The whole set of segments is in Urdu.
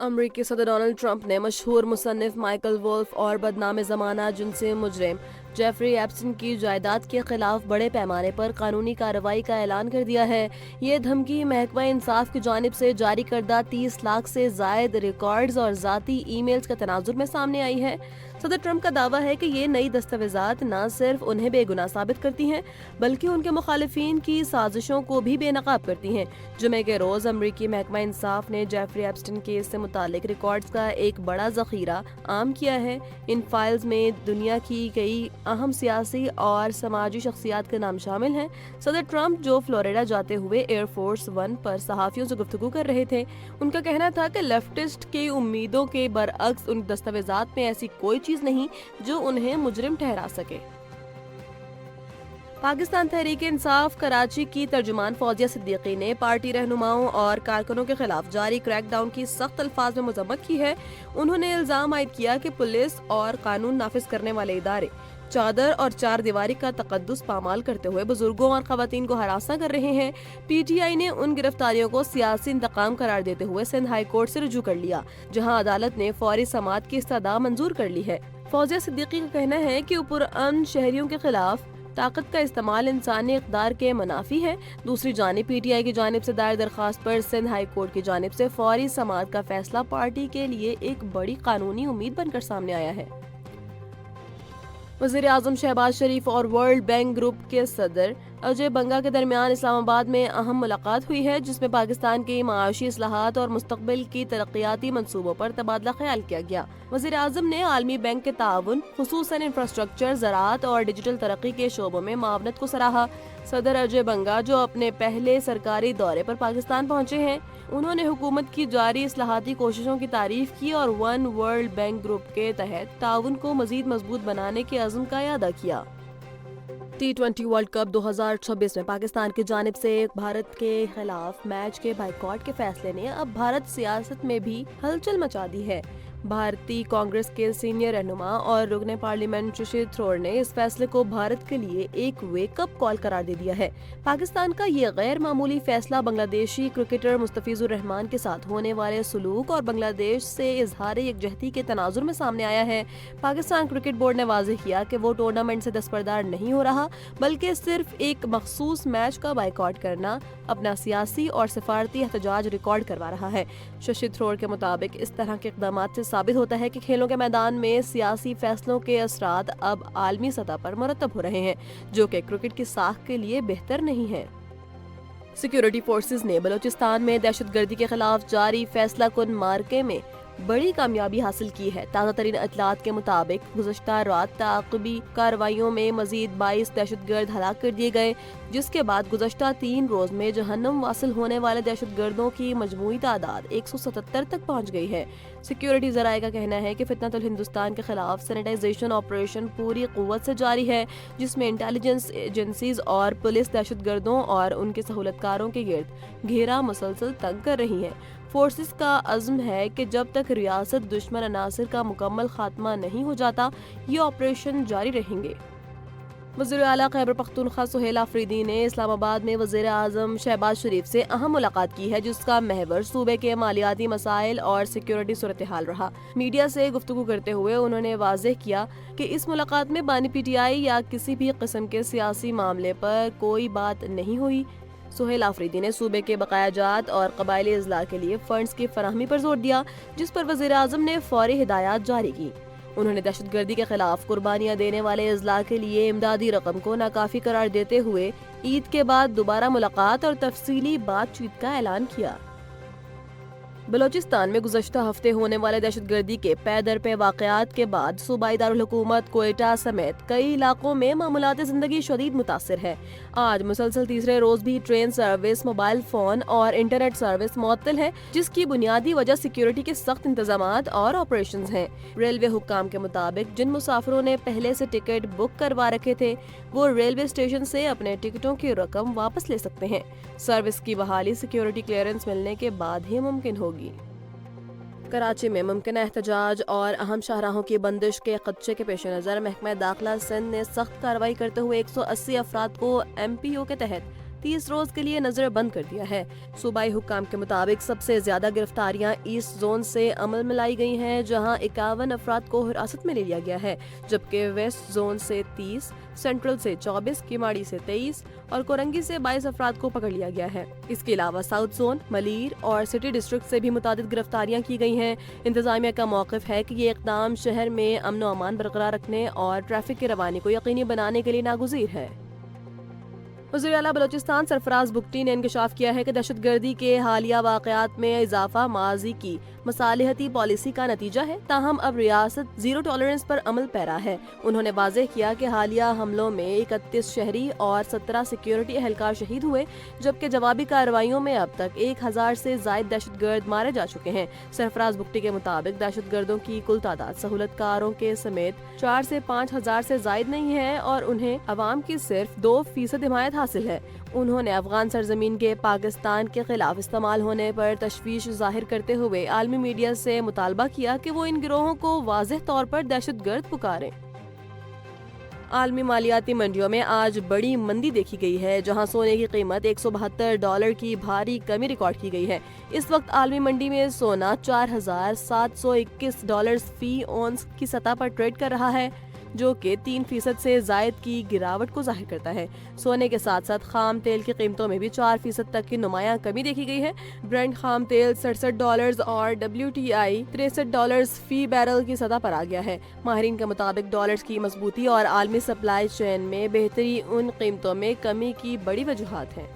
امریکی صدر ڈونلڈ ٹرمپ نے مشہور مصنف مائیکل وولف اور بدنام زمانہ جنسی مجرم جیفری ایپسٹن کی جائیداد کے خلاف بڑے پیمانے پر قانونی کارروائی کا اعلان کر دیا ہے۔ یہ دھمکی محکمہ انصاف کی جانب سے جاری کردہ 30 لاکھ سے زائد ریکارڈز اور ذاتی ای میلز کے تناظر میں سامنے آئی ہے۔ صدر ٹرمپ کا دعویٰ ہے کہ یہ نئی دستاویزات نہ صرف انہیں بے گناہ ثابت کرتی ہیں بلکہ ان کے مخالفین کی سازشوں کو بھی بے نقاب کرتی ہیں۔ جمعے کے روز امریکی محکمہ انصاف نے جیفری ایپسٹن کیس سے متعلق ریکارڈز کا ایک بڑا ذخیرہ عام کیا ہے۔ ان فائلز میں دنیا کی کئی اہم سیاسی اور سماجی شخصیات کے نام شامل ہیں۔ صدر ٹرمپ جو فلوریڈا جاتے ہوئے ایئر فورس ون پر صحافیوں سے گفتگو کر رہے تھے، ان کا کہنا تھا کہ لیفٹسٹ کی امیدوں کے برعکس ان دستاویزات میں ایسی کوئی چیز نہیں جو انہیں مجرم ٹھہرا سکے۔ پاکستان تحریک انصاف کراچی کی ترجمان فوزیہ صدیقی نے پارٹی رہنماؤں اور کارکنوں کے خلاف جاری کریک ڈاؤن کی سخت الفاظ میں مذمت کی ہے۔ انہوں نے الزام عائد کیا کہ پولیس اور قانون نافذ کرنے والے ادارے چادر اور چار دیواری کا تقدس پامال کرتے ہوئے بزرگوں اور خواتین کو ہراساں کر رہے ہیں۔ پی ٹی آئی نے ان گرفتاریوں کو سیاسی انتقام قرار دیتے ہوئے سندھ ہائی کورٹ سے رجوع کر لیا، جہاں عدالت نے فوری سماعت کی استدعا منظور کر لی ہے۔ فوزیہ صدیقی کا کہنا ہے کہ پرامن شہریوں کے خلاف طاقت کا استعمال انسانی اقدار کے منافی ہے۔ دوسری جانب پی ٹی آئی کی جانب سے دائر درخواست پر سندھ ہائی کورٹ کی جانب سے فوری سماعت کا فیصلہ پارٹی کے لیے ایک بڑی قانونی امید بن کر سامنے آیا ہے۔ وزیر اعظم شہباز شریف اور ورلڈ بینک گروپ کے صدر اجے بنگا کے درمیان اسلام آباد میں اہم ملاقات ہوئی ہے، جس میں پاکستان کی معاشی اصلاحات اور مستقبل کی ترقیاتی منصوبوں پر تبادلہ خیال کیا گیا۔ وزیر اعظم نے عالمی بینک کے تعاون، خصوصاً انفراسٹرکچر، زراعت اور ڈیجیٹل ترقی کے شعبوں میں معاونت کو سراہا۔ صدر اجے بنگا، جو اپنے پہلے سرکاری دورے پر پاکستان پہنچے ہیں، انہوں نے حکومت کی جاری اصلاحاتی کوششوں کی تعریف کی اور ون ورلڈ بینک گروپ کے تحت تعاون کو مزید مضبوط بنانے کے عزم کا اعادہ کیا۔ T20 ورلڈ کپ 2026 میں پاکستان کی جانب سے بھارت کے خلاف میچ کے بائیکاٹ کے فیصلے نے اب بھارت سیاست میں بھی ہلچل مچا دی ہے۔ بھارتی کانگریس کے سینئر رہنما اور رکن پارلیمنٹ ششی تھرور نے اس فیصلے کو بھارت کے لیے ایک ویک اپ کال قرار دے دیا ہے۔ پاکستان کا یہ غیر معمولی فیصلہ بنگلہ دیشی کرکٹر مستفیض الرحمان کے ساتھ ہونے والے سلوک اور بنگلہ دیش سے اظہار یکجہتی کے تناظر میں سامنے آیا ہے۔ پاکستان کرکٹ بورڈ نے واضح کیا کہ وہ ٹورنامنٹ سے دستبردار نہیں ہو رہا، بلکہ صرف ایک مخصوص میچ کا بائیکاٹ کرنا اپنا سیاسی اور سفارتی احتجاج ریکارڈ کروا رہا ہے۔ ششی تھرور کے مطابق اس طرح کے اقدامات سے ثابت ہوتا ہے کہ کھیلوں کے میدان میں سیاسی فیصلوں کے اثرات اب عالمی سطح پر مرتب ہو رہے ہیں، جو کہ کرکٹ کی ساکھ کے لیے بہتر نہیں ہے۔ سیکیورٹی فورسز نے بلوچستان میں دہشت گردی کے خلاف جاری فیصلہ کن معرکے میں بڑی کامیابی حاصل کی ہے۔ تازہ ترین اطلاعات کے مطابق گزشتہ رات تعاقبی کارروائیوں میں مزید 22 دہشت گرد ہلاک کر دیے گئے، جس کے بعد گزشتہ 3 روز میں جہنم واصل ہونے والے دہشت گردوں کی مجموعی تعداد 177 تک پہنچ گئی ہے۔ سیکیورٹی ذرائع کا کہنا ہے کہ فتنۃ الہندوستان کے خلاف سینیٹائزیشن آپریشن پوری قوت سے جاری ہے، جس میں انٹیلیجنس ایجنسیز اور پولیس دہشت گردوں اور ان کے سہولت کاروں کے گرد گھیرا مسلسل تنگ کر رہی ہے۔ فورسز کا عزم ہے کہ جب تک ریاست دشمن عناصر کا مکمل خاتمہ نہیں ہو جاتا، یہ آپریشن جاری رہیں گے۔ وزیر اعلیٰ خیبر پختونخوا سہیل آفریدی نے اسلام آباد میں وزیر اعظم شہباز شریف سے اہم ملاقات کی ہے، جس کا محور صوبے کے مالیاتی مسائل اور سیکیورٹی صورتحال رہا۔ میڈیا سے گفتگو کرتے ہوئے انہوں نے واضح کیا کہ اس ملاقات میں بانی پی ٹی آئی یا کسی بھی قسم کے سیاسی معاملے پر کوئی بات نہیں ہوئی۔ سہیل آفریدی نے صوبے کے بقایا جات اور قبائلی اضلاع کے لیے فنڈز کی فراہمی پر زور دیا، جس پر وزیر اعظم نے فوری ہدایات جاری کی۔ انہوں نے دہشت گردی کے خلاف قربانیاں دینے والے اضلاع کے لیے امدادی رقم کو ناکافی قرار دیتے ہوئے عید کے بعد دوبارہ ملاقات اور تفصیلی بات چیت کا اعلان کیا۔ بلوچستان میں گزشتہ ہفتے ہونے والے دہشت گردی کے پے در پے واقعات کے بعد صوبائی دارالحکومت کوئٹہ سمیت کئی علاقوں میں معمولات زندگی شدید متاثر ہے۔ آج مسلسل تیسرے روز بھی ٹرین سروس، موبائل فون اور انٹرنیٹ سروس معطل ہے، جس کی بنیادی وجہ سیکیورٹی کے سخت انتظامات اور آپریشنز ہیں۔ ریلوے حکام کے مطابق جن مسافروں نے پہلے سے ٹکٹ بک کروا رکھے تھے، وہ ریلوے اسٹیشن سے اپنے ٹکٹوں کی رقم واپس لے سکتے ہیں۔ سروس کی بحالی سیکیورٹی کلیئرنس ملنے کے بعد ہی ممکن ہوگی۔ کراچی میں ممکنہ احتجاج اور اہم شاہراہوں کی بندش کے خدشے کے پیش نظر محکمہ داخلہ سندھ نے سخت کارروائی کرتے ہوئے 180 افراد کو ایم پی او کے تحت 30 روز کے لیے نظر بند کر دیا ہے۔ صوبائی حکام کے مطابق سب سے زیادہ گرفتاریاں ایسٹ زون سے عمل میں لائی گئی ہیں، جہاں 51 افراد کو حراست میں لے لیا گیا ہے، جبکہ ویسٹ زون سے 30، سینٹرل سے 24، کیماڑی سے 23 اور کورنگی سے 22 افراد کو پکڑ لیا گیا ہے۔ اس کے علاوہ ساؤتھ زون، ملیر اور سٹی ڈسٹرکٹ سے بھی متعدد گرفتاریاں کی گئی ہیں۔ انتظامیہ کا موقف ہے کہ یہ اقدام شہر میں امن و امان برقرار رکھنے اور ٹریفک کی روانی کو یقینی بنانے کے لیے ناگزیر ہے۔ وزیر اعلیٰ بلوچستان سرفراز بگٹی نے انکشاف کیا ہے کہ دہشت گردی کے حالیہ واقعات میں اضافہ ماضی کی مصالحتی پالیسی کا نتیجہ ہے، تاہم اب ریاست زیرو ٹالرنس پر عمل پیرا ہے۔ انہوں نے واضح کیا کہ حالیہ حملوں میں 31 شہری اور 17 سیکیورٹی اہلکار شہید ہوئے، جبکہ جوابی کارروائیوں میں اب تک 1000 سے زائد دہشت گرد مارے جا چکے ہیں۔ سرفراز بگٹی کے مطابق دہشت گردوں کی کل تعداد سہولت کاروں کے سمیت 4 سے 5000 سے زائد نہیں ہے اور انہیں عوام کی صرف 2% حمایت حاصل ہے۔ انہوں نے افغان سرزمین کے پاکستان کے خلاف استعمال ہونے پر تشویش ظاہر کرتے ہوئے عالمی میڈیا سے مطالبہ کیا کہ وہ ان گروہوں کو واضح طور پر دہشت گرد پکاریں۔ عالمی مالیاتی منڈیوں میں آج بڑی مندی دیکھی گئی ہے، جہاں سونے کی قیمت $172 کی بھاری کمی ریکارڈ کی گئی ہے۔ اس وقت عالمی منڈی میں سونا $4721 فی اونس کی سطح پر ٹریڈ کر رہا ہے، جو کہ 3% سے زائد کی گراوٹ کو ظاہر کرتا ہے۔ سونے کے ساتھ ساتھ خام تیل کی قیمتوں میں بھی 4% تک کی نمایاں کمی دیکھی گئی ہے۔ برنٹ خام تیل $67 اور WTI $63 فی بیرل کی سطح پر آ گیا ہے۔ ماہرین کے مطابق ڈالرز کی مضبوطی اور عالمی سپلائی چین میں بہتری ان قیمتوں میں کمی کی بڑی وجوہات ہیں۔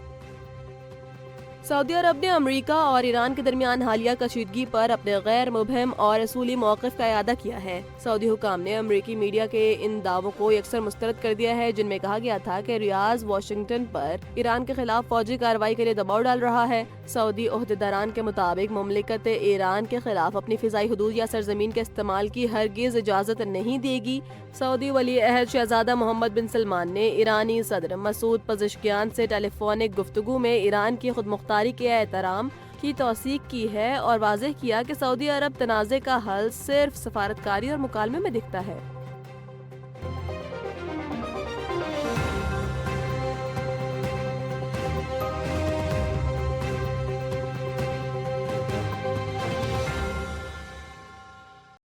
سعودی عرب نے امریکہ اور ایران کے درمیان حالیہ کشیدگی پر اپنے غیر مبہم اور اصولی موقف کا اعادہ کیا ہے۔ سعودی حکام نے امریکی میڈیا کے ان دعووں کو یکسر مسترد کر دیا ہے، جن میں کہا گیا تھا کہ ریاض واشنگٹن پر ایران کے خلاف فوجی کارروائی کے لیے دباؤ ڈال رہا ہے۔ سعودی عہدیداران کے مطابق مملکت ایران کے خلاف اپنی فضائی حدود یا سرزمین کے استعمال کی ہرگز اجازت نہیں دے گی۔ سعودی ولی عہد شہزادہ محمد بن سلمان نے ایرانی صدر مسعود پزشکیان سے ٹیلی فونک گفتگو میں ایران کی خود مختاری کے احترام کی توثیق کی ہے اور واضح کیا کہ سعودی عرب تنازع کا حل صرف سفارتکاری اور مکالمے میں دکھتا ہے۔